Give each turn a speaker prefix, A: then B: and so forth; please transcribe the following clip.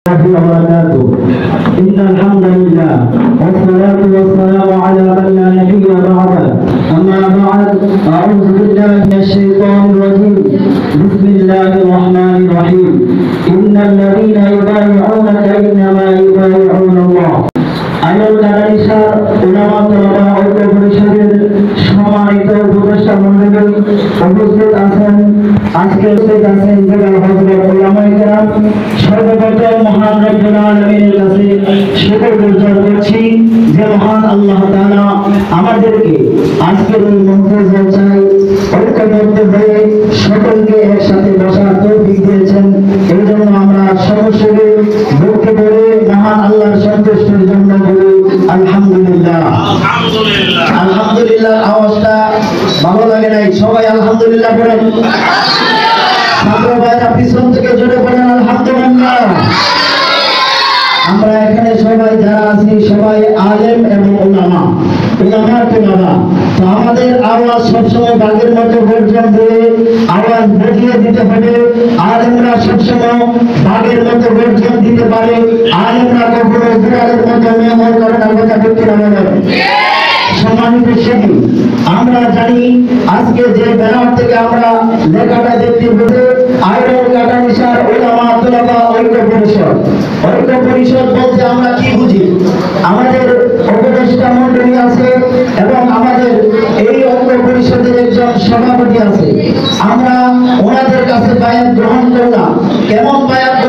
A: وبركاته. إن الحمد لله والصلاة والسلام على من لا نبي بعده. أما بعد، أعوذ بالله من الشيطان الرجيم. بسم الله الرحمن الرحيم. إن الذين يبايعونك إنما يبايعون الله. আইনুল কাদারিসার উলামা তলবা ঐক্য পরিষদের সম্মানিত উপদেষ্টা মণ্ডলী উপস্থিত আছেন। আজকে উপস্থিত আছেন জেলার হযরত উলামায়ে কেরাম। সর্বপ্রথম মহান রব্বুল আলামিনের কাছে শুকর গুজার করছি যে মহান আল্লাহ তাআলা আমাদেরকে আজকের এই মঞ্চে জলসায় ঐক্যবদ্ধ হয়ে সকলকে একসাথে বসার তৌফিক দিয়েছেন। এই জন্য আমরা সর্বশেষে ভক্তি করে মহান আল্লাহর সন্তুষ্টির জন্য বলি আলহামদুলিল্লাহ। আলহামদুলিল্লাহ আওয়াজটা ভালো লাগে নাই, সবাই আলহামদুলিল্লাহ বলেন। ছাত্র ভাইরা পিছন থেকে জোরে বলেন আলহামদুলিল্লাহ। আমরা এখানে সবাই যারা আছি সবাই আলেম এবং উলামা। তো আমাদের আওয়াজ সবসময় বাঘের মতো গর্জন দিয়ে আওয়াজ বুঝিয়ে দিতে হবে। আলেমরা সবসময় বাঘের মতো গর্জন দিতে পারে, আলেমরা কখনো বিড়ালের মতো মেহমান করে না। কথা বলতে হবে। সম্মানিত শিক্ষক, আমরা জানি আজকে যে ব্যানার থেকে আমরা লেখাটা দেখতে পেয়েছি আইনুল কাদারিসার উলামা তলবা ঐক্য পরিষদ। ঐক্য পরিষদ বলতে আমরা কি বুঝি? আমাদের উপদেষ্টা মণ্ডলী আছে এবং আমাদের এই ঐক্য পরিষদের একজন সভাপতি আছে। আমরা ওনাদের কাছে বায়াত গ্রহণ করলাম। কেমন বায়াত